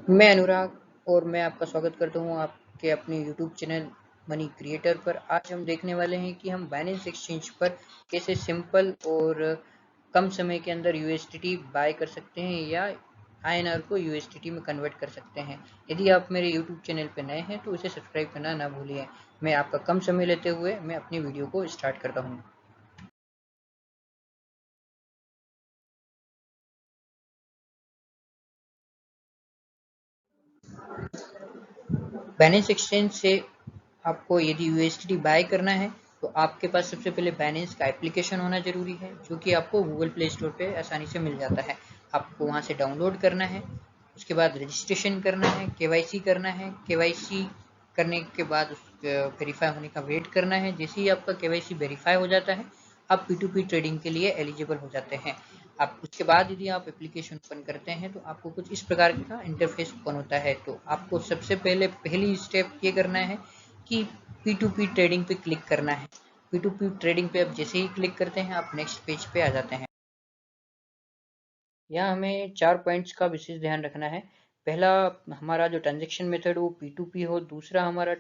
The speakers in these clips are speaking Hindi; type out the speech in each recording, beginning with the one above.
मैं अनुराग और मैं आपका स्वागत करता हूं आपके अपने YouTube चैनल मनी क्रिएटर पर। आज हम देखने वाले हैं कि हम बाइनेंस एक्सचेंज पर कैसे सिंपल और कम समय के अंदर USDT बाय कर सकते हैं या INR को USDT में कन्वर्ट कर सकते हैं। यदि आप मेरे YouTube चैनल पर नए हैं तो इसे सब्सक्राइब करना ना भूलिए। मैं आपका कम समय लेते हुए मैं अपनी वीडियो को स्टार्ट करता हूँ। बाइनेंस एक्सचेंज से आपको यदि USDT बाय करना है तो आपके पास सबसे पहले बाइनेंस का एप्लीकेशन होना जरूरी है, जो कि आपको गूगल प्ले स्टोर पे आसानी से मिल जाता है। आपको वहां से डाउनलोड करना है, उसके बाद रजिस्ट्रेशन करना है, केवाईसी करना है। केवाईसी करने के बाद वेरीफाई होने का वेट करना है। जैसे ही आपका केवाईसी वेरीफाई हो जाता है, आप P2P ट्रेडिंग के लिए एलिजिबल हो जाते हैं। आप उसके बाद यदि आप एप्लीकेशन ओपन करते हैं तो आपको कुछ इस प्रकार का इंटरफेस ओपन होता है। तो आपको सबसे पहले पहली स्टेप ये करना है कि P2P ट्रेडिंग पे क्लिक करना है। P2P ट्रेडिंग पे आप जैसे ही क्लिक करते हैं आप नेक्स्ट पेज पे आ जाते हैं। यहाँ हमें 4 पॉइंट्स का विशेष ध्यान रखना है। पहला, हमारा जो ट्रांजैक्शन मेथड वो P2P हो। दूसरा, हमारा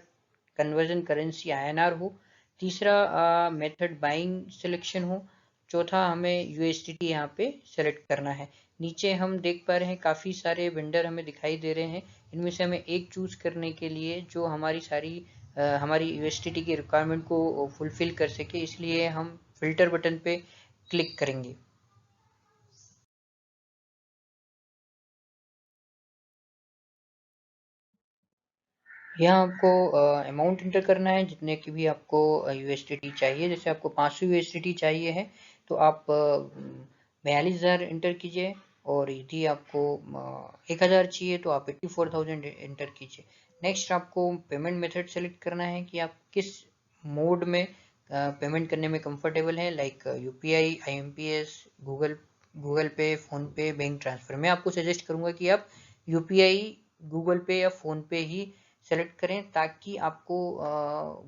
कन्वर्जन करेंसी INR हो। तीसरा, मेथड बाइंग सिलेक्शन हो। चौथा, हमें USDT यहाँ पे सेलेक्ट करना है। नीचे हम देख पा रहे हैं काफ़ी सारे वेंडर हमें दिखाई दे रहे हैं। इनमें से हमें एक चूज करने के लिए जो हमारी USDT की रिक्वायरमेंट को फुलफिल कर सके, इसलिए हम फिल्टर बटन पे क्लिक करेंगे। यहाँ आपको अमाउंट इंटर करना है जितने की भी आपको USDT चाहिए। जैसे आपको 500 USDT चाहिए है तो आप 42,000 इंटर कीजिए, और यदि आपको 1,000 चाहिए तो आप 84,000 इंटर कीजिए। नेक्स्ट, आपको पेमेंट मेथड सेलेक्ट करना है कि आप किस मोड में पेमेंट करने में कंफर्टेबल है, लाइक UPI, IMPS, गूगल पे, फोन पे, बैंक ट्रांसफर। मैं आपको सजेस्ट करूंगा कि आप UPI, गूगल पे या फोन पे ही सेलेक्ट करें, ताकि आपको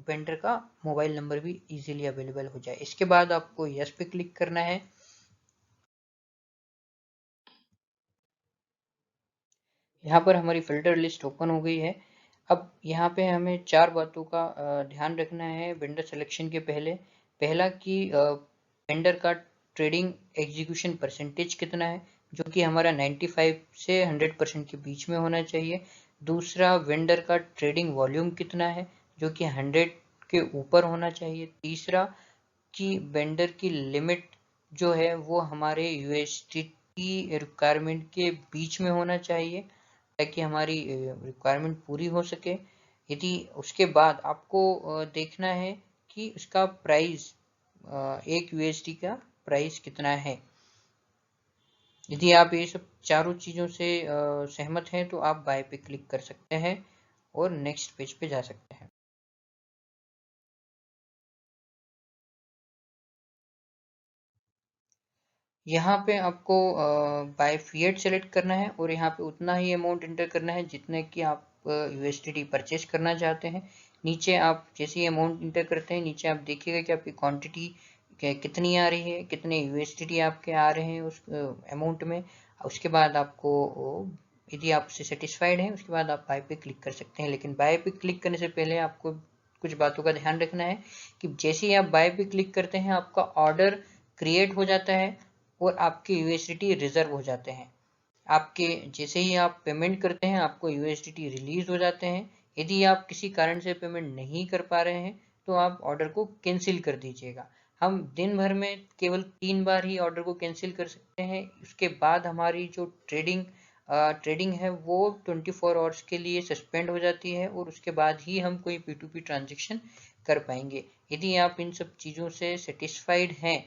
वेंडर का मोबाइल नंबर भी इजीली अवेलेबल हो जाए। इसके बाद आपको यस पे क्लिक करना है। यहाँ पर हमारी फिल्टर लिस्ट ओपन हो गई है। अब यहाँ पे हमें 4 बातों का ध्यान रखना है वेंडर सिलेक्शन के पहले। पहला कि वेंडर का ट्रेडिंग एग्जीक्यूशन परसेंटेज कितना है, जो कि हमारा 95 से 100% के बीच में होना चाहिए। दूसरा, वेंडर का ट्रेडिंग वॉल्यूम कितना है, जो कि 100 के ऊपर होना चाहिए। तीसरा, कि वेंडर की लिमिट जो है वो हमारे USDT रिक्वायरमेंट के बीच में होना चाहिए, ताकि हमारी रिक्वायरमेंट पूरी हो सके। यदि उसके बाद आपको देखना है कि उसका प्राइस, एक USD का प्राइस कितना है। यदि आप ये सब चारों चीज़ों से सहमत हैं तो आप बाय पे क्लिक कर सकते हैं और नेक्स्ट पेज पे जा सकते हैं। यहाँ पे आपको बाय फिएट सेलेक्ट करना है और यहाँ पे उतना ही अमाउंट इंटर करना है जितने की आप USDT परचेज करना चाहते हैं। नीचे आप जैसे ही अमाउंट इंटर करते हैं, नीचे आप देखिएगा कि आपकी क्वांटिटी कितनी आ रही है, कितने USDT आपके आ रहे हैं उस अमाउंट में। उसके बाद आपको यदि आप उससे सेटिस्फाइड हैं, उसके बाद आप बाय पे क्लिक कर सकते हैं। लेकिन बाय पे क्लिक करने से पहले आपको कुछ बातों का ध्यान रखना है कि जैसे ही आप बाय पे क्लिक करते हैं, आपका ऑर्डर क्रिएट हो जाता है और आपके USDT रिजर्व हो जाते हैं। आपके जैसे ही आप पेमेंट करते हैं, आपको USDT रिलीज हो जाते हैं। यदि आप किसी कारण से पेमेंट नहीं कर पा रहे हैं तो आप ऑर्डर को कैंसिल कर दीजिएगा। हम दिन भर में केवल 3 बार ही ऑर्डर को कैंसिल कर सकते हैं। उसके बाद हमारी जो ट्रेडिंग है वो 24 आवर्स के लिए सस्पेंड हो जाती है, और उसके बाद ही हम कोई P2P ट्रांजेक्शन कर पाएंगे। यदि आप इन सब चीज़ों से सेटिस्फाइड हैं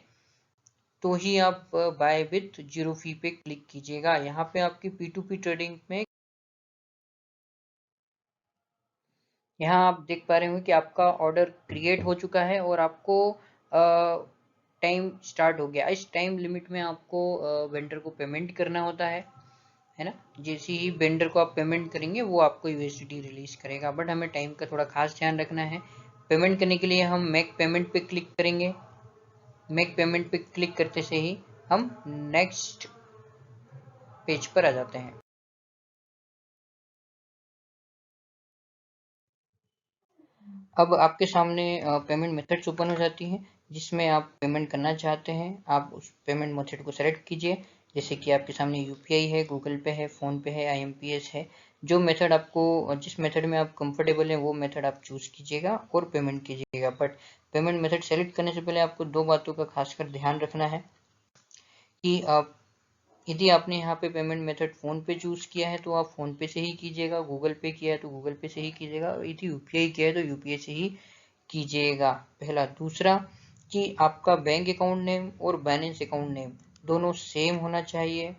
तो ही आप बाय विथ जीरो फी पे क्लिक कीजिएगा। यहाँ पे आपकी P2P ट्रेडिंग में यहाँ आप देख पा रहे होंगे कि आपका ऑर्डर क्रिएट हो चुका है और आपको टाइम स्टार्ट हो गया। इस टाइम लिमिट में आपको वेंडर को पेमेंट करना होता है ना। जैसे ही वेंडर को आप पेमेंट करेंगे वो आपको USDT रिलीज करेगा, बट हमें टाइम का थोड़ा खास ध्यान रखना है। पेमेंट करने के लिए हम मेक पेमेंट पे क्लिक करेंगे। मेक पेमेंट पे क्लिक करते से ही हम नेक्स्ट पेज पर आ जाते हैं। अब आपके सामने पेमेंट मेथड्स ओपन हो जाती हैं, जिसमें आप पेमेंट करना चाहते हैं। आप उस पेमेंट मेथड को सेलेक्ट कीजिए, जैसे कि आपके सामने यूपीआई है, गूगल पे है, फोन पे है, आईएमपीएस है। जो मेथड आपको, जिस मेथड में आप कंफर्टेबल हैं वो मेथड आप चूज कीजिएगा और पेमेंट कीजिएगा। बट पेमेंट मेथड सेलेक्ट करने से पहले आपको दो बातों का खासकर ध्यान रखना है कि आप, यदि आपने यहाँ पे पेमेंट मेथड फोन पे चूज किया है तो आप फोन पे से ही कीजिएगा, गूगल पे किया है तो गूगल पे से ही कीजिएगा, यदि यूपीआई किया है तो यूपीआई से ही कीजिएगा। पहला। दूसरा कि आपका बैंक अकाउंट नेम और बैलेंस अकाउंट नेम दोनों सेम होना चाहिए,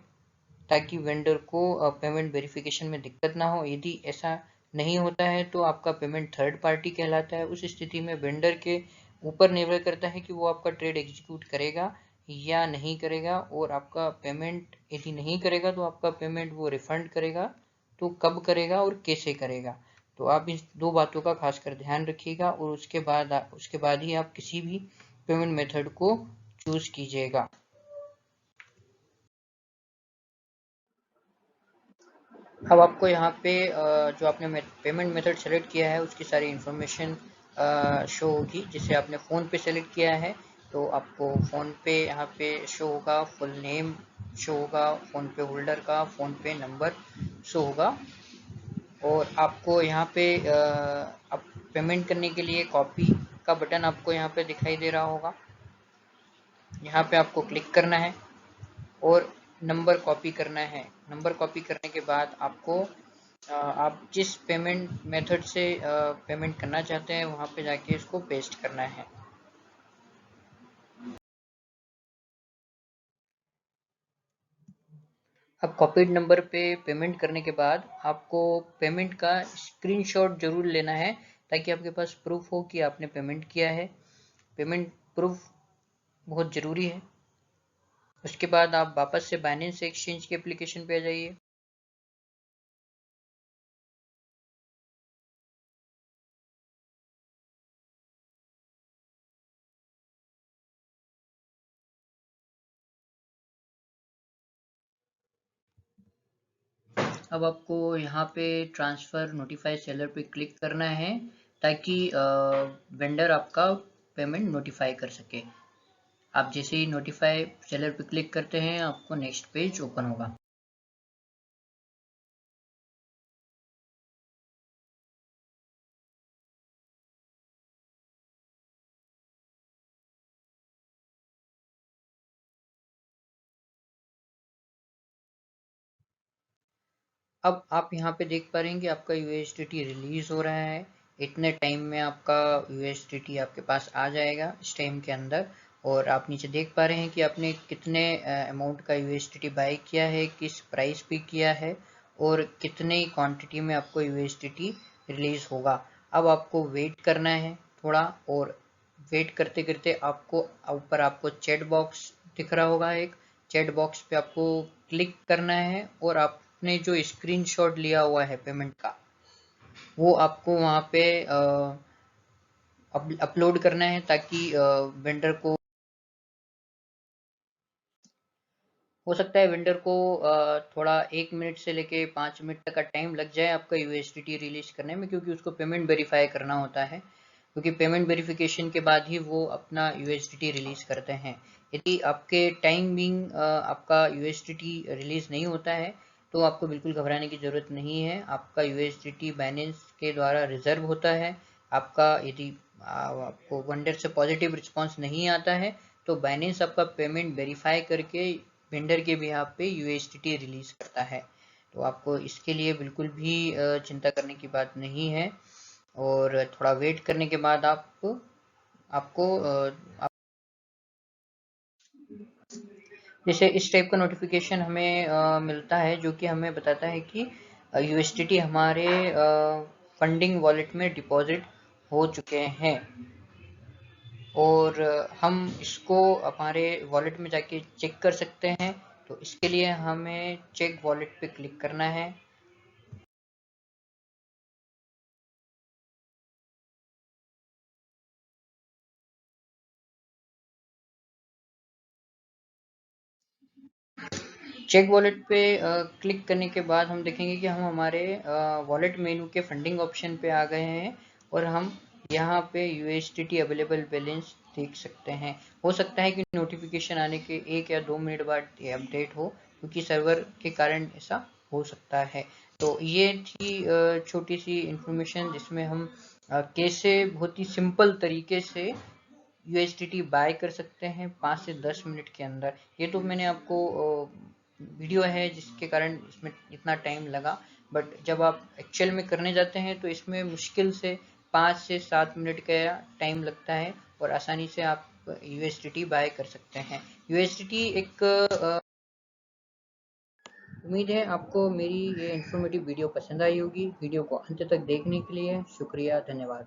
ताकि वेंडर को पेमेंट वेरिफिकेशन में दिक्कत ना हो। यदि ऐसा नहीं होता है तो आपका पेमेंट थर्ड पार्टी कहलाता है। उस स्थिति में वेंडर के ऊपर निर्भर करता है कि वो आपका ट्रेड एग्जीक्यूट करेगा या नहीं करेगा, और आपका पेमेंट यदि नहीं करेगा तो आपका पेमेंट वो रिफंड करेगा, तो कब करेगा और कैसे करेगा। तो आप इस दो बातों का खासकर ध्यान रखिएगा, और उसके बाद ही आप किसी भी पेमेंट मेथड को चूज कीजिएगा। अब आपको यहाँ पे जो आपने पेमेंट मेथड सेलेक्ट किया है उसकी सारी इन्फॉर्मेशन शो होगी। जैसे आपने फ़ोन पे सेलेक्ट किया है तो आपको फ़ोन पे यहाँ पे शो होगा, फुल नेम शो होगा, फ़ोन पे होल्डर का फ़ोन पे नंबर शो होगा। और आपको यहाँ पे आप पेमेंट करने के लिए कॉपी का बटन आपको यहाँ पे दिखाई दे रहा होगा। यहाँ पे आपको क्लिक करना है और नंबर कॉपी करना है। नंबर कॉपी करने के बाद आपको आप जिस पेमेंट मेथड से पेमेंट करना चाहते हैं वहाँ पे जाके इसको पेस्ट करना है। अब कॉपीड नंबर पे पेमेंट करने के बाद आपको पेमेंट का स्क्रीनशॉट जरूर लेना है, ताकि आपके पास प्रूफ हो कि आपने पेमेंट किया है। पेमेंट प्रूफ बहुत ज़रूरी है। उसके बाद आप वापस से बाइनेंस एक्सचेंज के एप्लीकेशन पे आ जाइए। अब आपको यहाँ पे ट्रांसफ़र नोटिफाई सेलर पे क्लिक करना है, ताकि वेंडर आपका पेमेंट नोटिफाई कर सके। आप जैसे ही नोटिफाई सेलर पे क्लिक करते हैं आपको नेक्स्ट पेज ओपन होगा। अब आप यहाँ पे देख पा रहे हैं कि आपका यूएसडीटी रिलीज हो रहा है। इतने टाइम में आपका यूएसडीटी आपके पास आ जाएगा इस टाइम के अंदर। और आप नीचे देख पा रहे हैं कि आपने कितने अमाउंट का यूएसडीटी बाय किया है, किस प्राइस पे किया है, और कितने क्वांटिटी में आपको यूएसडीटी रिलीज होगा। अब आपको वेट करना है थोड़ा, और वेट करते करते आपको ऊपर आपको चैट बॉक्स दिख रहा होगा एक। चैट बॉक्स पे आपको क्लिक करना है और आपने जो स्क्रीनशॉट लिया हुआ है पेमेंट का वो आपको वहाँ पे अपलोड करना है, ताकि वेंडर को, हो सकता है वेंडर को थोड़ा 1 मिनट से लेके 5 मिनट तक का टाइम लग जाए आपका यूएसडीटी रिलीज करने में, क्योंकि उसको पेमेंट वेरीफाई करना होता है। क्योंकि पेमेंट वेरिफिकेशन के बाद ही वो अपना यूएसडीटी रिलीज करते हैं। यदि आपके टाइमिंग आपका यूएसडीटी रिलीज नहीं होता है तो आपको बिल्कुल घबराने की ज़रूरत नहीं है। आपका यूएसडीटी बाइनेंस के द्वारा रिजर्व होता है। आपका यदि आपको वेंडर से पॉजिटिव रिस्पांस नहीं आता है तो बाइनेंस आपका पेमेंट वेरीफाई करके वेंडर के बिहाफ पे यूएसडीटी रिलीज करता है। तो आपको इसके लिए बिल्कुल भी चिंता करने की बात नहीं है। और थोड़ा वेट करने के बाद आपको जैसे इस टाइप का नोटिफिकेशन हमें मिलता है, जो कि हमें बताता है कि यूएसडीटी हमारे फंडिंग वॉलेट में डिपॉजिट हो चुके हैं। और हम इसको हमारे वॉलेट में जाके चेक कर सकते हैं। तो इसके लिए हमें चेक वॉलेट पे क्लिक करना है। चेक वॉलेट पे क्लिक करने के बाद हम देखेंगे कि हम हमारे वॉलेट मेनू के फंडिंग ऑप्शन पे आ गए हैं, और हम यहाँ पे USDT अवेलेबल बैलेंस देख सकते हैं। हो सकता है कि नोटिफिकेशन आने के 1 या 2 मिनट बाद ये अपडेट हो, क्योंकि सर्वर के कारण ऐसा हो सकता है। तो ये थी छोटी सी इंफॉर्मेशन जिसमें हम कैसे बहुत ही सिंपल तरीके से USDT बाय कर सकते हैं 5 से 10 मिनट के अंदर। ये तो मैंने आपको वीडियो है जिसके कारण इसमें इतना टाइम लगा, बट जब आप एक्चुअल में करने जाते हैं तो इसमें मुश्किल से 5 से 7 मिनट का टाइम लगता है और आसानी से आप USDT बाय कर सकते हैं। USDT एक उम्मीद है आपको मेरी ये इन्फॉर्मेटिव वीडियो पसंद आई होगी। वीडियो को अंत तक देखने के लिए शुक्रिया, धन्यवाद।